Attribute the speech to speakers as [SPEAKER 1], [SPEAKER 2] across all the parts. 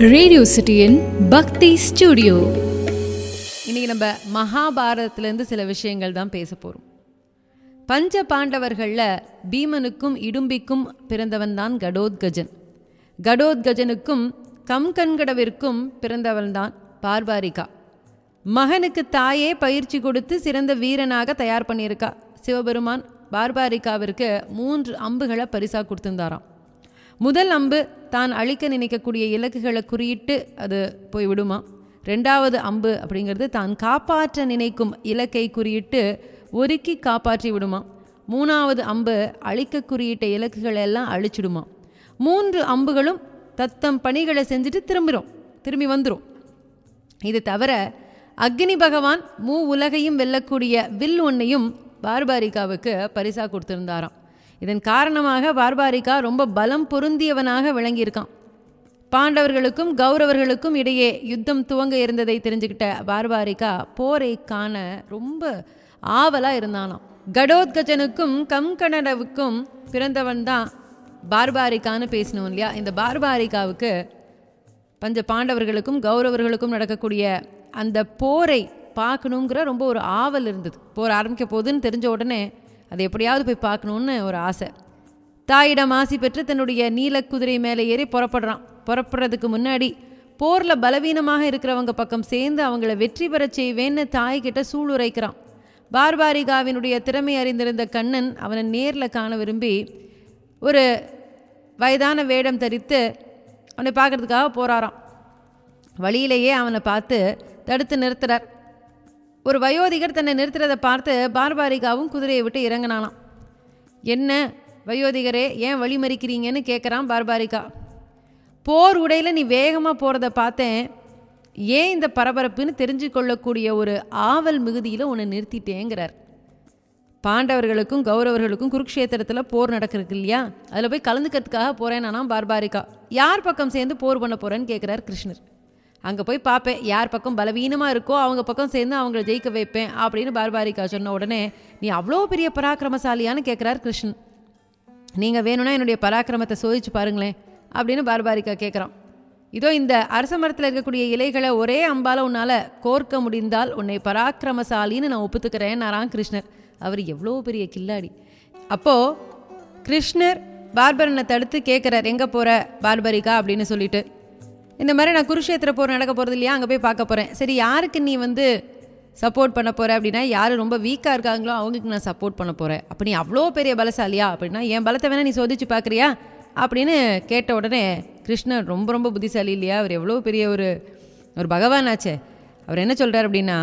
[SPEAKER 1] Radio சிட்டியின் பக்தி studio.
[SPEAKER 2] இன்னைக்கு நம்ம மகாபாரதத்திலேருந்து சில விஷயங்கள் தான் பேச போகிறோம். பஞ்ச பாண்டவர்களில் பீமனுக்கும் இடும்பிக்கும் பிறந்தவன் தான் கடோத்கஜன். கடோத்கஜனுக்கும் கம்கன்கடவிற்கும் பிறந்தவன் தான் பார்பாரிகா. மகனுக்கு தாயே பயிற்சி கொடுத்து சிறந்த வீரனாக தயார் பண்ணியிருக்கா. சிவபெருமான் பார்பாரிகாவிற்கு 3 அம்புகளை பரிசாக கொடுத்துருந்தாராம். முதல் அம்பு தான் அழிக்க நினைக்கக்கூடிய இலக்குகளை குறியிட்டு அது போய் விடுமா. 2வது அம்பு அப்படிங்கிறது தான் காப்பாற்ற நினைக்கும் இலக்கை குறியிட்டு ஒருக்கி காப்பாற்றி விடுமா. 3வது அம்பு அழிக்க குறியிட்ட இலக்குகளை எல்லாம் அழிச்சிடுமா. 3 அம்புகளும் தத்தம் பணிகளை செஞ்சுட்டு திரும்பி வந்துடும். இது தவிர அக்னி பகவான் உலகையும் வெல்லக்கூடிய வில் ஒன்றையும் பார்பாரிகாவுக்கு பரிசாக கொடுத்துருந்தாராம். இதன் காரணமாக பார்பாரிகா ரொம்ப பலம் பொருந்தியவனாக விளங்கியிருக்கான். பாண்டவர்களுக்கும் கௌரவர்களுக்கும் இடையே யுத்தம் துவங்க இருந்ததை தெரிஞ்சுக்கிட்ட பார்பாரிகா போரை காண ரொம்ப ஆவலாக இருந்தானாம். கடோத்கஜனுக்கும் கம்கடவுக்கும் பிறந்தவன் தான் பார்பாரிகான்னு பேசினோம் இல்லையா. இந்த பார்பாரிகாவுக்கு பஞ்ச பாண்டவர்களுக்கும் கௌரவர்களுக்கும் நடக்கக்கூடிய அந்த போரை பார்க்கணுங்கிற ரொம்ப ஒரு ஆவல் இருந்தது. போர் ஆரம்பிக்க போகுதுன்னு தெரிஞ்ச உடனே அதை எப்படியாவது போய் பார்க்கணுன்னு ஒரு ஆசை. தாயிடம் ஆசி பெற்று தன்னுடைய நீல குதிரை மேலே ஏறி புறப்படுறதுக்கு முன்னாடி போரில் பலவீனமாக இருக்கிறவங்க பக்கம் சேர்ந்து அவங்கள வெற்றி பெற செய்வேன்னு தாய்கிட்ட சூளுரைக்கிறான். பார்பாரிகாவினுடைய திறமை அறிந்திருந்த கண்ணன் அவனை நேரில் காண விரும்பி ஒரு வயதான வேடம் தரித்து அவனை பார்க்கறதுக்காக போகிறாராம். வழியிலேயே அவனை பார்த்து தடுத்து நிறுத்துறார். ஒரு வயோதிகர் தன்னை நிறுத்துறதை பார்த்து பார்பாரிகாவும் குதிரையை விட்டு இறங்கினானாம். என்ன வயோதிகரே, ஏன் வழி மறிக்கிறீங்கன்னு கேட்குறான் பார்பாரிகா. போர் உடையில் நீ வேகமாக போகிறத பார்த்தேன், ஏன் இந்த பரபரப்புன்னு தெரிஞ்சு கொள்ளக்கூடிய ஒரு ஆவல் மிகுதியில் உன்னை நிறுத்திட்டேங்கிறார். பாண்டவர்களுக்கும் கௌரவர்களுக்கும் குருக்ஷேத்திரத்தில் போர் நடக்கிறதுக்கு இல்லையா, அதில் போய் கலந்துக்கிறதுக்காக போகிறேன்னா பார்பாரிகா. யார் பக்கம் சேர்ந்து போர் பண்ண போகிறேன்னு கேட்குறார் கிருஷ்ணர். அங்கே போய் பார்ப்பேன், யார் பக்கம் பலவீனமாக இருக்கோ அவங்க பக்கம் சேர்ந்து அவங்கள ஜெயிக்க வைப்பேன் அப்படின்னு பார்பாரிகா சொன்ன உடனே, நீ அவ்வளோ பெரிய பராக்கிரமசாலியான்னு கேட்குறார் கிருஷ்ணன். நீங்கள் வேணும்னா என்னுடைய பராக்கிரமத்தை சோதிச்சு பாருங்களேன் அப்படின்னு பார்பாரிகா கேட்குறான். இதோ இந்த அரச மரத்தில் இருக்கக்கூடிய இலைகளை ஒரே அம்பால் உன்னால் கோர்க்க முடிந்தால் உன்னை பராக்கிரமசாலின்னு நான் ஒப்புத்துக்கிறேன்னாரான் கிருஷ்ணர். அவர் எவ்வளோ பெரிய கில்லாடி. அப்போது கிருஷ்ணர் பார்பரனை தடுத்து கேட்குறார், எங்கே போகிற பார்பாரிகா அப்படின்னு சொல்லிட்டு. இந்த மாதிரி நான் குருஷேத்திர போர் நடக்க போகிறது இல்லையா, அங்கே போய் பார்க்க போகிறேன். சரி, யாருக்கு நீ சப்போர்ட் பண்ண போகிற அப்படின்னா, யார் ரொம்ப வீக்காக இருக்காங்களோ அவங்களுக்கு நான் சப்போர்ட் பண்ண போகிறேன். அப்போ நீ அவ்வளோ பெரிய பலசாலியா அப்படின்னா, என் பலத்தை வேணால் நீ சோதிச்சு பார்க்குறியா அப்படின்னு கேட்ட உடனே கிருஷ்ணர் ரொம்ப ரொம்ப புத்திசாலி இல்லையா, அவர் எவ்வளோ பெரிய ஒரு பகவான் ஆச்சே. அவர் என்ன சொல்கிறார் அப்படின்னா,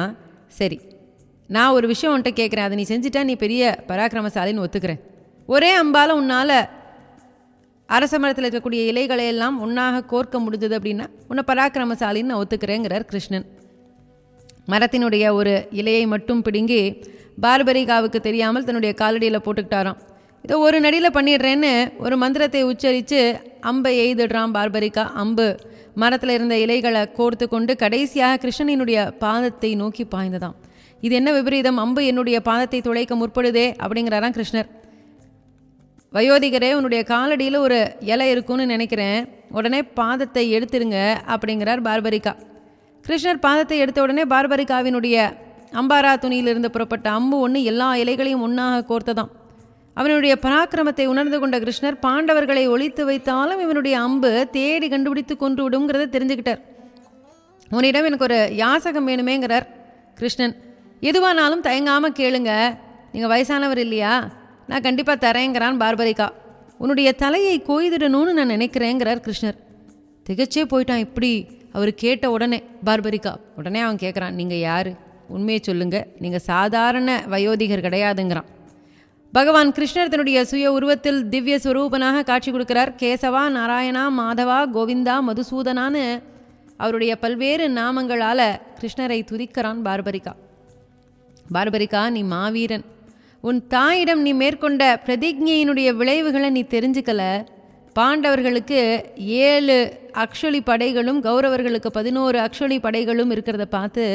[SPEAKER 2] சரி நான் ஒரு விஷயம் உன்கிட்ட கேட்குறேன், அதை நீ செஞ்சுட்டா நீ பெரிய பராக்கிரமசாலின்னு ஒத்துக்கிறேன். ஒரே அம்பால் உன்னால் அரச மரத்தில் இருக்கக்கூடிய இலைகளை எல்லாம் ஒன்றாக கோர்க்க முடிஞ்சது அப்படின்னா உன்னை பராக்கிரமசாலின்னு நான் ஒத்துக்கிறேங்கிறார் கிருஷ்ணன். மரத்தினுடைய ஒரு இலையை மட்டும் பிடுங்கி பார்பரிகாவுக்கு தெரியாமல் தன்னுடைய காலடியில் போட்டுக்கிட்டாராம். இதோ ஒரு நடியில் பண்ணிடுறேன்னு ஒரு மந்திரத்தை உச்சரித்து அம்பை எய்திடுறான் பார்பரிகா. அம்பு மரத்தில் இருந்த இலைகளை கோர்த்து கொண்டு கடைசியாக கிருஷ்ணனினுடைய பாதத்தை நோக்கி பாய்ந்ததாம். இது என்ன விபரீதம், அம்பு என்னுடைய பாதத்தை துளைக்க முற்படுதே அப்படிங்கிறாராம் கிருஷ்ணர். வயோதிகரே, உன்னுடைய காலடியில் ஒரு இலை இருக்குன்னு நினைக்கிறேன், உடனே பாதத்தை எடுத்துருங்க அப்படிங்கிறார் பார்பரிகா. கிருஷ்ணர் பாதத்தை எடுத்த உடனே பார்பரிகாவினுடைய அம்பாரா துணியிலிருந்து புறப்பட்ட அம்பு ஒன்று எல்லா இலைகளையும் ஒன்றாக கோர்த்ததாம். அவனுடைய பராக்கிரமத்தை உணர்ந்து கொண்ட கிருஷ்ணர் பாண்டவர்களை ஒழித்து வைத்தாலும் இவனுடைய அம்பு தேடி கண்டுபிடித்து கொன்று விடுங்கிறத தெரிஞ்சுக்கிட்டார். உன்னிடம் எனக்கு ஒரு யாசகம் வேணுமேங்கிறார் கிருஷ்ணன். எதுவானாலும் தயங்காமல் கேளுங்க, நீங்கள் வயசானவர் இல்லையா, நான் கண்டிப்பாக தரேங்கிறான் பார்பரிகா. உன்னுடைய தலையை கொய்திடணும்னு நான் நினைக்கிறேங்கிறார் கிருஷ்ணர். திகச்சே போயிட்டான் இப்படி அவர் கேட்ட உடனே பார்பரிகா. உடனே அவன் கேட்குறான், நீங்கள் யார், உண்மையை சொல்லுங்கள், நீங்கள் சாதாரண வயோதிகர் கிடையாதுங்கிறான். பகவான் கிருஷ்ணர் தன்னுடைய சுய உருவத்தில் திவ்ய ஸ்வரூபனாக காட்சி கொடுக்கிறார். கேசவா, நாராயணா, மாதவா, கோவிந்தா, மதுசூதனான்னு அவருடைய பல்வேறு நாமங்களால் கிருஷ்ணரை துதிக்கிறான் பார்பரிகா. பார்பரிகா, நீ மாவீரன். உன் தாயிடம் நீ மேற்கொண்ட பிரதிஜையினுடைய விளைவுகளை நீ தெரிஞ்சுக்கல. பாண்டவர்களுக்கு 7 அக்ஷொலி படைகளும் கௌரவர்களுக்கு 11 அக்ஷொலி படைகளும் இருக்கிறத பார்த்து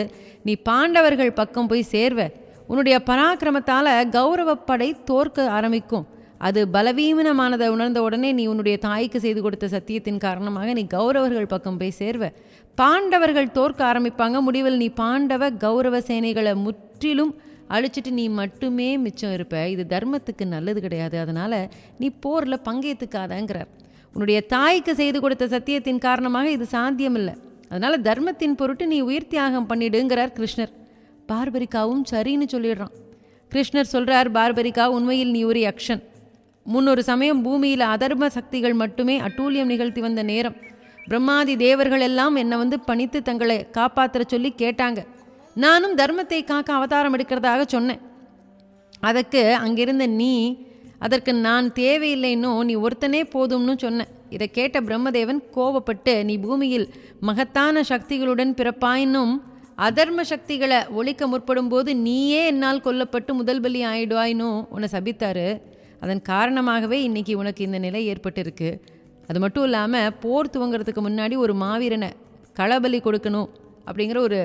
[SPEAKER 2] நீ பாண்டவர்கள் பக்கம் போய் சேர்வ. உன்னுடைய பராக்கிரமத்தால் கௌரவ படை தோற்க ஆரம்பிக்கும். அது பலவீனமானதை உணர்ந்த உடனே நீ உன்னுடைய தாய்க்கு செய்து கொடுத்த சத்தியத்தின் காரணமாக நீ கௌரவர்கள் பக்கம் போய் சேர்வ. பாண்டவர்கள் தோற்க ஆரம்பிப்பாங்க. முடிவில் நீ பாண்டவ கௌரவ சேனைகளை முற்றிலும் அழிச்சிட்டு நீ மட்டுமே மிச்சம் இருப்ப. இது தர்மத்துக்கு நல்லது கிடையாது. அதனால் நீ போரில் பங்கேற்றுக்காதங்கிறார். உன்னுடைய தாய்க்கு செய்து கொடுத்த சத்தியத்தின் காரணமாக இது சாத்தியமில்லை. அதனால் தர்மத்தின் பொருட்டு நீ உயிர் தியாகம் பண்ணிடுங்கிறார் கிருஷ்ணர். பார்பரிகாவும் சரின்னு சொல்லிடுறான். கிருஷ்ணர் சொல்கிறார், பார்பரிகா, உண்மையில் நீ ஒரு யக்ஷன். முன்னொரு சமயம் பூமியில் அதர்ம சக்திகள் மட்டுமே அட்டூழியம் நிகழ்த்தி வந்த நேரம். பிரம்மாதி தேவர்கள் எல்லாம் என்னை பணித்து தங்களை காப்பாற்ற சொல்லி கேட்டாங்க. நானும் தர்மத்தை காக்க அவதாரம் எடுக்கிறதாக சொன்னேன். அதற்கு அங்கிருந்த நீ, அதற்கு நான் தேவையில்லைன்னோ நீ ஒருத்தனே போதும்னு சொன்னேன். இதை கேட்ட பிரம்மதேவன் கோபப்பட்டு, நீ பூமியில் மகத்தான சக்திகளுடன் பிறப்பாயினும் அதர்ம சக்திகளை ஒழிக்க முற்படும் போது நீயே என்னால் கொல்லப்பட்டு முதல் பலி ஆயிடுவாயினும் உன்னை சபித்தாரு. அதன் காரணமாகவே இன்றைக்கி உனக்கு இந்த நிலை ஏற்பட்டிருக்கு. அது மட்டும் இல்லாமல் போர் துவங்கிறதுக்கு முன்னாடி ஒரு மாவீரனை களபலி கொடுக்கணும் அப்படிங்கிற ஒரு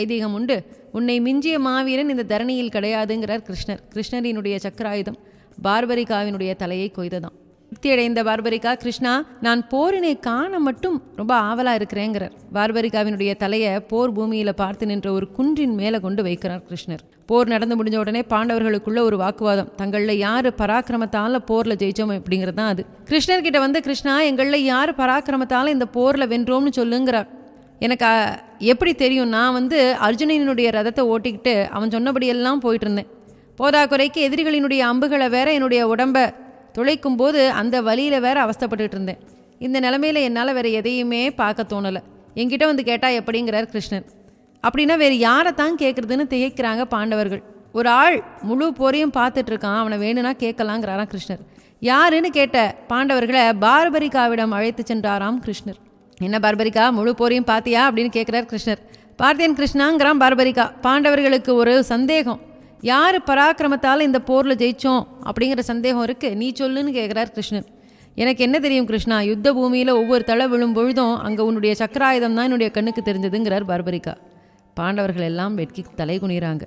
[SPEAKER 2] ஐதீகம் உண்டு. உன்னை மிஞ்சிய மாவீரன் இந்த தரணியில் கிடையாதுங்கிறார் கிருஷ்ணர். கிருஷ்ணரினுடைய சக்கராயுதம் பார்பரிகாவினுடைய தலையை கொய்ததான். திருப்தியடைந்த பார்பரிகா, கிருஷ்ணா, நான் போரினை காண மட்டும் ரொம்ப ஆவலாக இருக்கிறேங்கிறார். பார்பரிகாவினுடைய தலையை போர் பூமியில் பார்த்து நின்ற ஒரு குன்றின் மேலே கொண்டு வைக்கிறார் கிருஷ்ணர். போர் நடந்து முடிஞ்ச உடனே பாண்டவர்களுக்குள்ள ஒரு வாக்குவாதம். தங்களில் யார் பராக்கிரமத்தால் போரில் ஜெயிச்சோம் அப்படிங்கிறது தான் அது. கிருஷ்ணர்கிட்ட கிருஷ்ணா, எங்களில் யார் பராக்கிரமத்தால் இந்த போரில் வென்றோம்னு சொல்லுங்கிறார். எனக்கு எப்படி தெரியும்? நான் அர்ஜுனனுடைய ரதத்தை ஓட்டிக்கிட்டு அவன் சொன்னபடியெல்லாம் போயிட்டு இருந்தேன். போதாக்குறைக்கு எதிரிகளினுடைய அம்புகளை வேற என்னுடைய உடம்பை துளைக்கும் போது அந்த வழியில் வேற அவஸ்தைப்பட்டுட்டு இருந்தேன். இந்த நிலைமையில் என்னால் வேறு எதையுமே பார்க்க தோணலை. என்கிட்ட கேட்டால் எப்படிங்கிறார் கிருஷ்ணர். அப்படின்னா வேறு யாரை தான் கேட்குறதுன்னு திகைக்கிறாங்க பாண்டவர்கள். ஒரு ஆள் முழு போரையும் பார்த்துட்ருக்கான், அவனை வேணும்னா கேட்கலாங்கிறாராம் கிருஷ்ணர். யாருன்னு கேட்ட பாண்டவர்களை பார்பரிகாவிடம் அழைத்து சென்றாராம் கிருஷ்ணர். என்ன பார்பரிகா, முழு போரையும் பார்த்தியா அப்படின்னு கேட்குறார் கிருஷ்ணர். பார்த்தேன் கிருஷ்ணாங்கிறான் பார்பரிகா. பாண்டவர்களுக்கு ஒரு சந்தேகம், யார் பராக்கிரமத்தால் இந்த போரில் ஜெயிச்சோம் அப்படிங்கிற சந்தேகம் இருக்குது, நீ சொல்லுன்னு கேட்குறார் கிருஷ்ணர். எனக்கு என்ன தெரியும் கிருஷ்ணா, யுத்த பூமியில் ஒவ்வொரு தலை விழும் பொழுதும் அங்கே உன்னுடைய சக்கராயுதம் தான் என்னுடைய கண்ணுக்கு தெரிஞ்சதுங்கிறார் பார்பரிகா. பாண்டவர்கள் எல்லாம் வெட்கி தலை குனிறாங்க.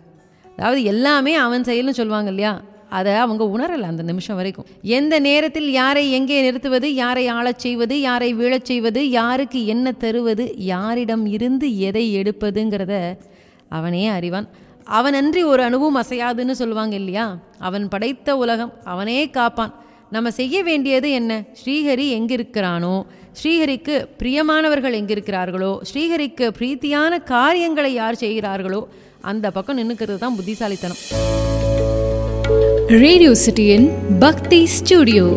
[SPEAKER 2] அதாவது எல்லாமே அவன் செயல்னு சொல்லுவாங்க இல்லையா, அதை அவங்க உணரலை அந்த நிமிஷம் வரைக்கும். எந்த நேரத்தில் யாரை எங்கே நிறுத்துவது, யாரை ஆளச் செய்வது, யாரை வீழச் செய்வது, யாருக்கு என்ன தருவது, யாரிடம் இருந்து எதை எடுப்பதுங்கிறத அவனே அறிவான். அவனன்றி ஒரு அணுவும் அசையாதுன்னு சொல்லுவாங்க இல்லையா. அவன் படைத்த உலகம், அவனே காப்பான். நம்ம செய்ய வேண்டியது என்ன? ஸ்ரீஹரி எங்கிருக்கிறானோ, ஸ்ரீஹரிக்கு பிரியமானவர்கள் எங்கிருக்கிறார்களோ, ஸ்ரீஹரிக்கு பிரீத்தியான காரியங்களை யார் செய்கிறார்களோ அந்த பக்கம் நின்றுக்கிறது தான் புத்திசாலித்தனம்.
[SPEAKER 1] ரேடியோ சிட்டியின் பக்தி ஸ்டுடியோ.